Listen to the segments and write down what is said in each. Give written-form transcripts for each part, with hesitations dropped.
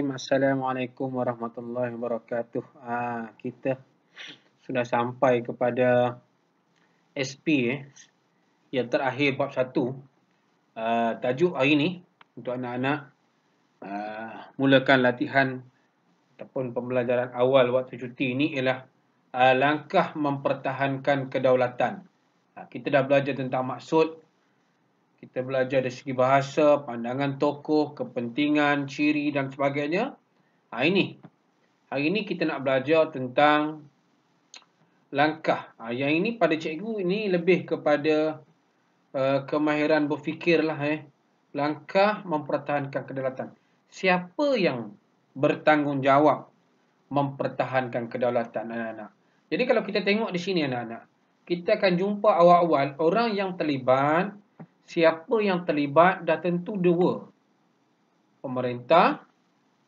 Bismillahirrahmanirrahim. Assalamualaikum warahmatullahi wabarakatuh. Kita sudah sampai kepada SP yang terakhir bab 1. Tajuk hari ini untuk anak-anak mulakan latihan ataupun pembelajaran awal waktu cuti ini ialah langkah mempertahankan kedaulatan. Kita dah belajar tentang maksud. Kita belajar dari segi bahasa, pandangan tokoh, kepentingan, ciri dan sebagainya. Hari ini kita nak belajar tentang langkah. Yang ini pada cikgu ini lebih kepada kemahiran berfikir lah. Langkah mempertahankan kedaulatan. Siapa yang bertanggungjawab mempertahankan kedaulatan anak-anak? Jadi kalau kita tengok di sini anak-anak, kita akan jumpa awal-awal orang yang terlibat. Siapa yang terlibat dah tentu dua. Pemerintah,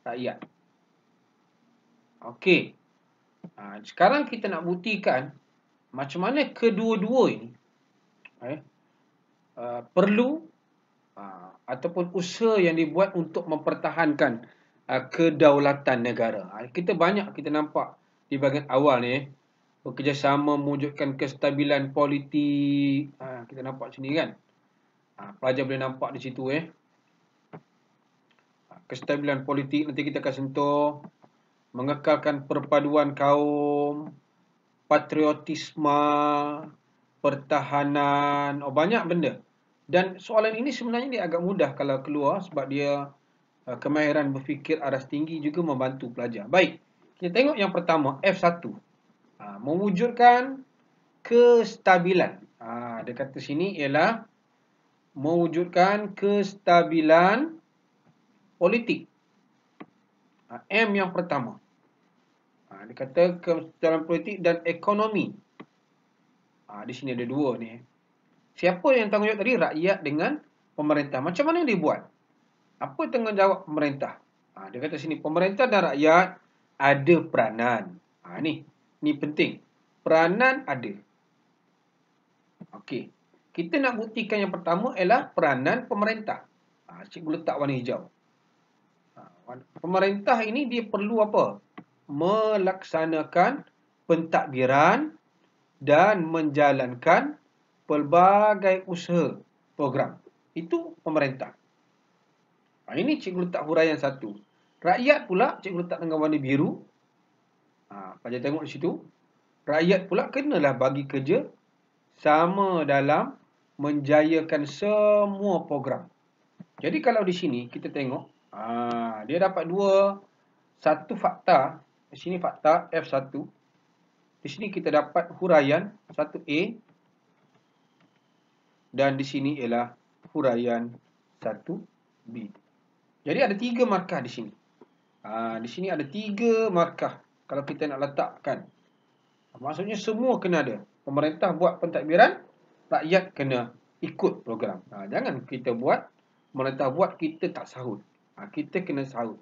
rakyat. Okey. Sekarang kita nak buktikan macam mana kedua-dua ini perlu ataupun usaha yang dibuat untuk mempertahankan kedaulatan negara. Kita nampak di bahagian awal ni bekerjasama mewujudkan kestabilan politik. Kita nampak sini kan. Pelajar boleh nampak di situ kestabilan politik nanti kita akan sentuh, mengekalkan perpaduan kaum, patriotisme, pertahanan, banyak benda. Dan soalan ini sebenarnya dia agak mudah kalau keluar sebab dia kemahiran berfikir aras tinggi juga membantu pelajar. Baik, kita tengok yang pertama F1. Mewujudkan kestabilan. Dia kata sini ialah mewujudkan kestabilan politik. M yang pertama. Dia kata kestabilan politik dan ekonomi. Di sini ada dua ni. Siapa yang tanggungjawab tadi? Rakyat dengan pemerintah. Macam mana dia buat? Apa tanggungjawab pemerintah? Dia kata sini pemerintah dan rakyat ada peranan. Ni penting. Peranan ada. Okey. Kita nak buktikan yang pertama ialah peranan pemerintah. Cikgu letak warna hijau. Pemerintah ini dia perlu apa? Melaksanakan pentadbiran dan menjalankan pelbagai usaha program. Itu pemerintah. Ini cikgu letak huraian 1. Rakyat pula cikgu letak dengan warna biru. Pelajar tengok di situ. Rakyat pula kenalah bagi kerja sama dalam menjayakan semua program. Jadi kalau di sini kita tengok, dia dapat satu fakta. Di sini fakta F1. Di sini kita dapat huraian 1A. Dan di sini ialah huraian 1B. Jadi ada 3 markah di sini. Di sini ada 3 markah. Kalau kita nak letakkan. Maksudnya semua kena ada. Pemerintah buat pentadbiran, rakyat kena ikut program. Jangan kita buat, pemerintah buat, kita tak sahut. Kita kena sahut.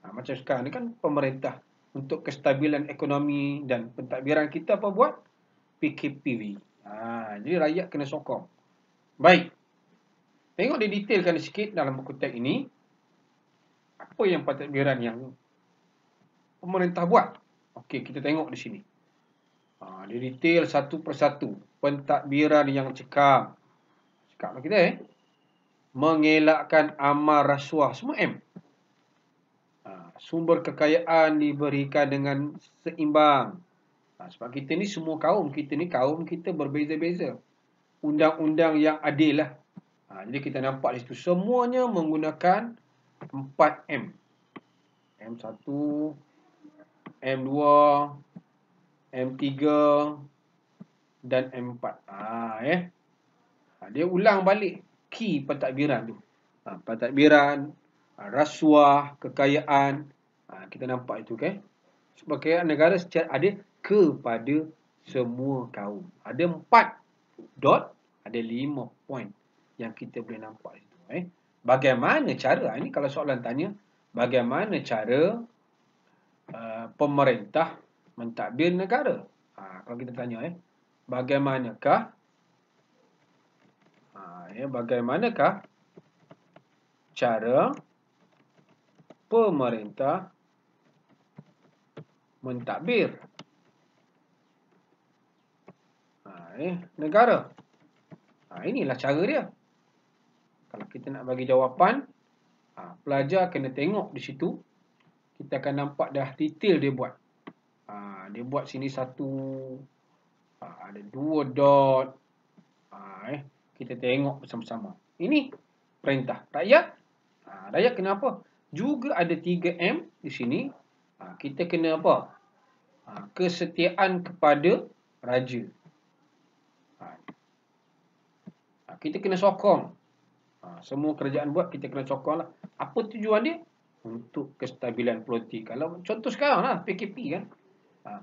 Macam sekarang ni kan pemerintah untuk kestabilan ekonomi dan pentadbiran kita apa buat? PKPV. Jadi rakyat kena sokong. Baik. Tengok dia detailkan sikit dalam buku teks ini. Apa yang pentadbiran yang pemerintah buat? Okey, kita tengok di sini. Dia detail satu persatu. Pentadbiran yang cekam. Cekam kita mengelakkan amal rasuah. Semua M. Sumber kekayaan diberikan dengan seimbang. Sebab kita ni semua kaum. Kaum kita berbeza-beza. Undang-undang yang adil lah. Jadi kita nampak di situ. Semuanya menggunakan 4M. M1, M2, M3 dan M4. Dia ulang balik key pentadbiran tu. Pentadbiran, rasuah, kekayaan. Kita nampak itu kan. Sebab kekayaan negara secara adil kepada semua kaum. Ada 4 dot, ada 5 point yang kita boleh nampak itu. Bagaimana cara? Ini kalau soalan tanya, bagaimana cara pemerintah mentadbir negara? Kalau kita tanya bagaimanakah bagaimanakah cara pemerintah mentadbir negara. Inilah cara dia. Kalau kita nak bagi jawapan, pelajar kena tengok di situ. Kita akan nampak dah detail dia buat. Dia buat sini satu, ada 2 dot. Kita tengok bersama-sama. Ini perintah rakyat. Rakyat kena apa? Juga ada 3M di sini. Kita kena apa? Kesetiaan kepada raja. Kita kena sokong. Semua kerajaan buat, kita kena sokong lah. Apa tujuan dia? Untuk kestabilan politik. Kalau contoh sekarang lah, PKP kan.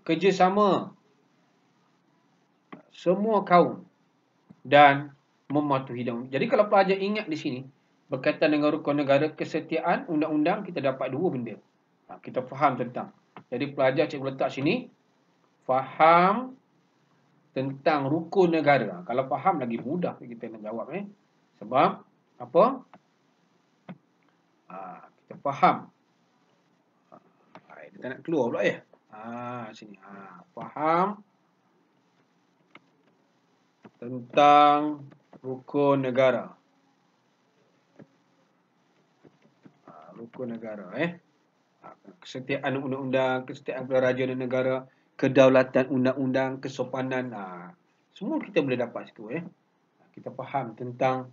Kerjasama semua kaum dan mematuhi undang-undang. Jadi kalau pelajar ingat di sini, berkaitan dengan rukun negara, kesetiaan, undang-undang, kita dapat 2 benda. Kita faham tentang. Jadi pelajar cikgu letak sini, faham tentang rukun negara. Kalau faham lagi mudah kita nak jawab. Sebab apa? Kita faham. Dia tak nak keluar pula ya. Sini. Faham tentang rukun negara. Rukun negara. Kesetiaan undang-undang, kesetiaan kepada raja dan negara, kedaulatan undang-undang, kesopanan. Semua kita boleh dapat situ. Kita faham tentang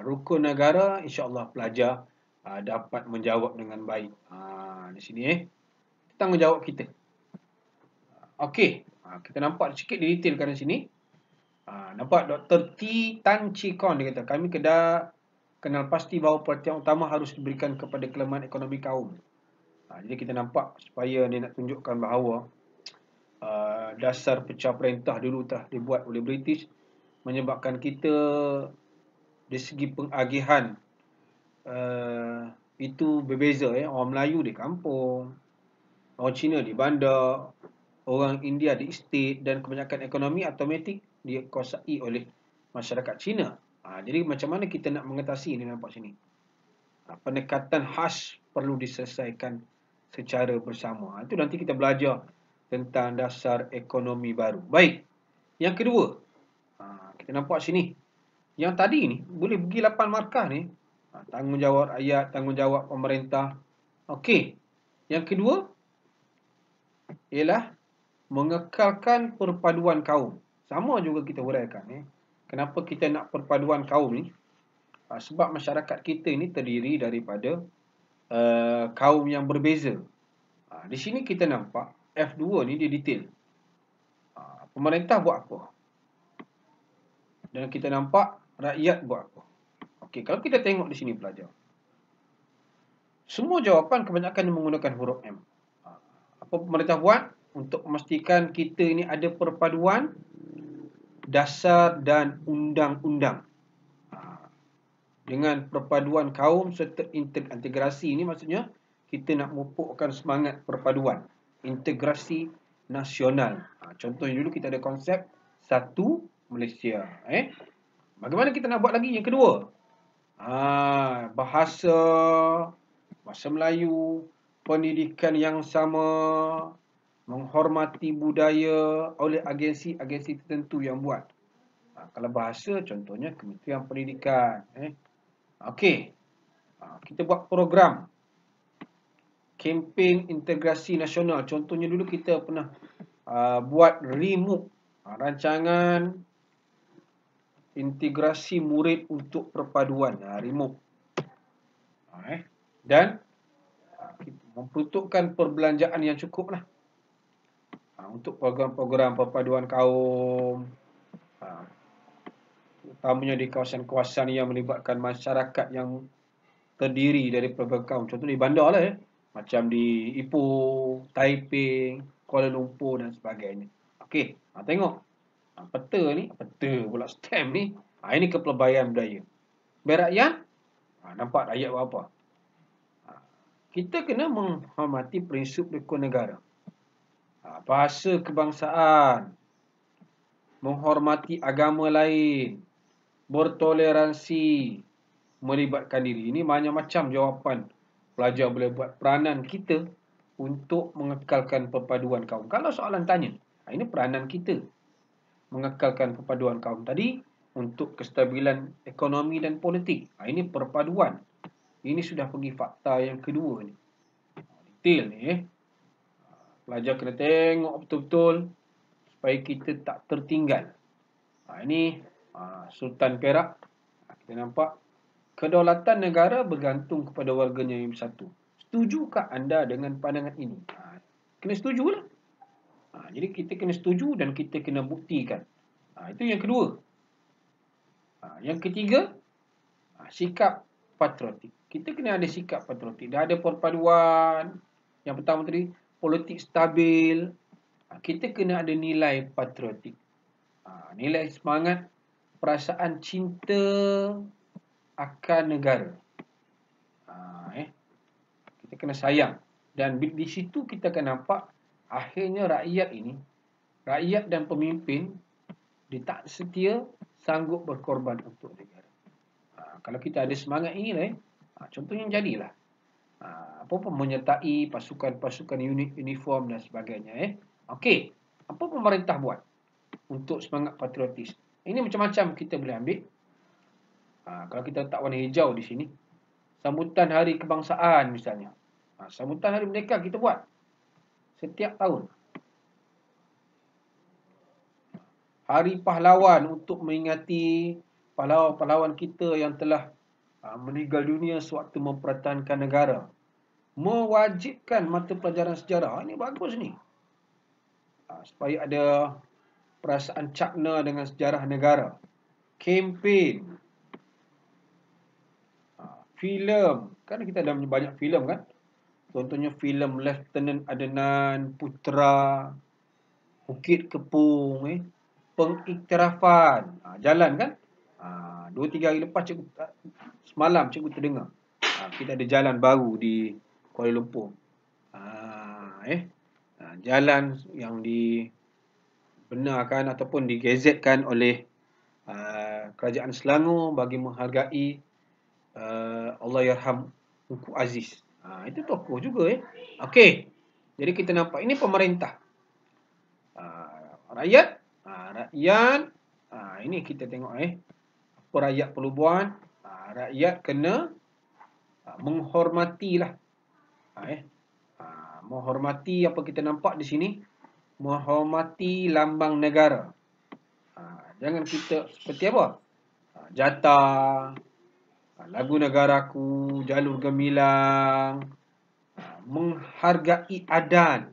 rukun negara, insya-Allah pelajar dapat menjawab dengan baik. Di sini tanggungjawab kita. Okey, kita nampak sikit detailkan di sini. Nampak Dr. T. Tan Chi Kon dia kata, kami kenal pasti bahawa perhatian utama harus diberikan kepada kelemahan ekonomi kaum. Jadi kita nampak supaya dia nak tunjukkan bahawa dasar pecah perintah dulu dibuat oleh British, menyebabkan kita dari segi pengagihan itu berbeza. Orang Melayu di kampung, orang Cina di bandar, orang India di estate, dan kebanyakan ekonomi automatik dikuasai oleh masyarakat Cina. Jadi macam mana kita nak mengatasi ini, nampak sini. Pendekatan khas perlu diselesaikan secara bersama. Itu nanti kita belajar tentang dasar ekonomi baru. Baik. Yang kedua, kita nampak sini. Yang tadi ni boleh bagi 8 markah ni. Tanggungjawab rakyat, tanggungjawab pemerintah. Okey. Yang kedua ialah mengekalkan perpaduan kaum. Sama juga kita huraikan. Kenapa kita nak perpaduan kaum ni? Sebab masyarakat kita ini terdiri daripada kaum yang berbeza. Di sini kita nampak F2 ni dia detail. Pemerintah buat apa? Dan kita nampak rakyat buat apa? Okey, kalau kita tengok di sini pelajar, semua jawapan kebanyakan menggunakan huruf M. Apa pemerintah buat? Untuk memastikan kita ini ada perpaduan dasar dan undang-undang. Dengan perpaduan kaum serta integrasi ini, maksudnya kita nak memupukkan semangat perpaduan, integrasi nasional. Contohnya dulu kita ada konsep satu Malaysia. Bagaimana kita nak buat lagi yang kedua? Bahasa Melayu, pendidikan yang sama, menghormati budaya oleh agensi-agensi tertentu yang buat. Kalau bahasa, contohnya Kementerian Pendidikan. Okey. Kita buat program kempen integrasi nasional. Contohnya dulu kita pernah buat REMUK, rancangan integrasi murid untuk perpaduan, REMUK. Dan kita memperuntukkan perbelanjaan yang cukup lah untuk program-program perpaduan kaum, utamanya di kawasan-kawasan yang melibatkan masyarakat yang terdiri dari pelbagai kaum. Contoh di bandar lah, macam di Ipoh, Taiping, Kuala Lumpur dan sebagainya. Okey, tengok peta ni, peta pula stamp ni. Ini kepelbagaian budaya. Biar rakyat, nampak rakyat buat apa? Kita kena menghormati prinsip rukun negara. Bahasa kebangsaan, menghormati agama lain, bertoleransi, melibatkan diri. Ini banyak macam jawapan pelajar boleh buat peranan kita untuk mengekalkan perpaduan kaum. Kalau soalan tanya, ini peranan kita mengekalkan perpaduan kaum tadi untuk kestabilan ekonomi dan politik. Ini perpaduan. Ini sudah pergi fakta yang kedua ni. Detail ni. Pelajar kena tengok betul-betul supaya kita tak tertinggal. Ini Sultan Perak. Kita nampak kedaulatan negara bergantung kepada warganya yang bersatu. Setujukah anda dengan pandangan ini? Kena setujulah. Jadi kita kena setuju dan kita kena buktikan. Itu yang kedua. Yang ketiga, sikap patriotik. Kita kena ada sikap patriotik. Dah ada perpaduan. Yang pertama tadi, politik stabil. Kita kena ada nilai patriotik. Nilai semangat, perasaan cinta akan negara. Kita kena sayang. Dan di situ kita akan nampak akhirnya rakyat ini, rakyat dan pemimpin, dia tak setia sanggup berkorban untuk negara. Kalau kita ada semangat ini lah, contohnya jadilah. Apa-apa menyertai pasukan-pasukan unit uniform dan sebagainya. Okey, apa pemerintah buat untuk semangat patriotis? Ini macam-macam kita boleh ambil. Kalau kita letak warna hijau di sini, sambutan hari kebangsaan misalnya. Sambutan hari merdeka kita buat setiap tahun. Hari pahlawan untuk mengingati pahlawan-pahlawan kita yang telah meninggal dunia sewaktu mempertahankan negara. Mewajibkan mata pelajaran sejarah. Ini bagus ni. Supaya ada perasaan cakna dengan sejarah negara. Kempen. Filem. Kan kita ada banyak filem kan. Contohnya filem Lieutenant Adnan Putra. Bukit Kepung. Pengiktirafan. Jalan kan. 2-3 hari lepas semalam cikgu terdengar. Kita ada jalan baru di Kuala Lumpur. Jalan yang dibenarkan ataupun digazetkan oleh Kerajaan Selangor bagi menghargai Allahyarham Tunku Aziz. Itu tokoh juga. Okey. Jadi kita nampak ini pemerintah. Rakyat. Rakyat. Ini kita tengok. Apa rakyat perlu buat? Rakyat kena menghormatilah. Menghormati apa kita nampak di sini. Menghormati lambang negara. Jangan kita seperti apa? Jatah. Lagu negaraku. Jalur gemilang. Menghargai adat.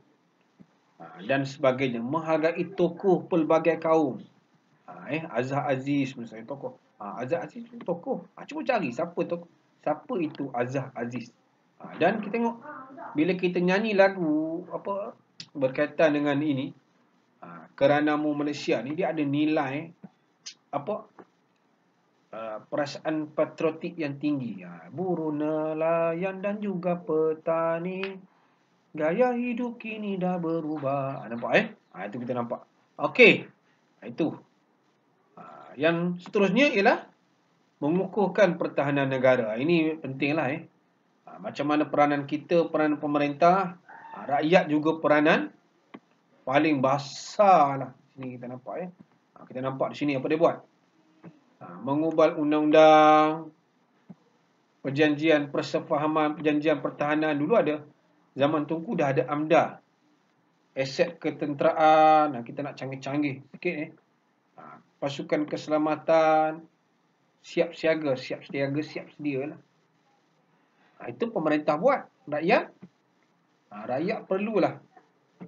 Dan sebagainya. Menghargai tokoh pelbagai kaum. Azhar Aziz misalnya tokoh. Azhar Aziz itu tokoh. Cuba cari siapa tokoh. Siapa itu Azhar Aziz. Dan kita tengok bila kita nyanyi lagu apa berkaitan dengan ini, Keranamu Malaysia ni, dia ada nilai apa perasaan patriotik yang tinggi. Buruh, nelayan dan juga petani, gaya hidup kini dah berubah. Nampak itu kita nampak. Okey. Itu. Yang seterusnya ialah mengukuhkan pertahanan negara. Ini pentinglah. Macam mana peranan kita, peranan pemerintah, rakyat juga peranan paling besar lah. Sini kita nampak. Kita nampak di sini apa dia buat. Mengubah undang-undang, perjanjian persefahaman, perjanjian pertahanan. Dulu ada, zaman Tunku dah ada AMDA. Aset ketenteraan. Kita nak canggih-canggih sikit. Pasukan keselamatan, siap siaga, siap sedia lah. Itu pemerintah buat. Rakyat perlulah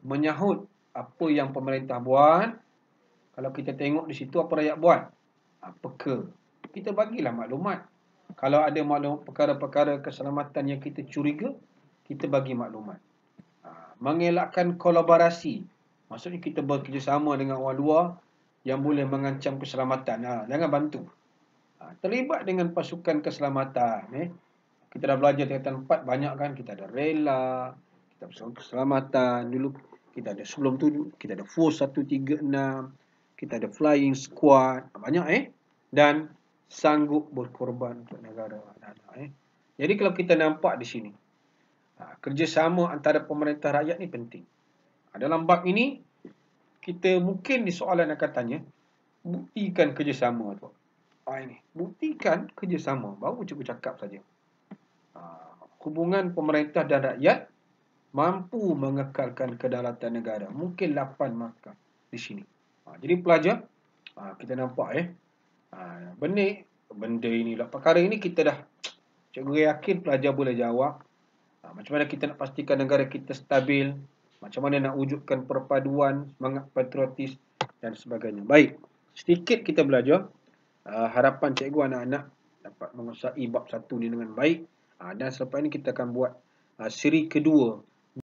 menyahut apa yang pemerintah buat. Kalau kita tengok di situ apa rakyat buat, peka. Kita bagilah maklumat. Kalau ada maklumat perkara-perkara keselamatan yang kita curiga, kita bagi maklumat. Mengelakkan kolaborasi. Maksudnya kita bekerjasama dengan orang luar yang boleh mengancam keselamatan. Jangan bantu. Terlibat dengan pasukan keselamatan. Kita dah belajar tingkatan 4 banyak kan. Kita ada rela, kita pasukan keselamatan. Dulu kita ada, sebelum tu kita ada Force 136, kita ada Flying Squad. Banyak dan sanggup berkorban untuk negara. Jadi kalau kita nampak di sini, Kerjasama antara pemerintah rakyat ni penting. Dalam bab ini, kita mungkin di soalan akan tanya, buktikan kerjasama tu. Ini, buktikan kerjasama. Baru cikgu cakap saja. Hubungan pemerintah dan rakyat mampu mengekalkan kedaulatan negara. Mungkin 8 markah di sini. Jadi pelajar, kita nampak benda ini lah. Perkara ini kita dah, cikgu yakin pelajar boleh jawab. Macam mana kita nak pastikan negara kita stabil, macam mana nak wujudkan perpaduan, semangat patriotis dan sebagainya. Baik, sedikit kita belajar. Harapan cikgu anak-anak dapat menguasai bab 1 ni dengan baik. Dan selepas ini kita akan buat siri kedua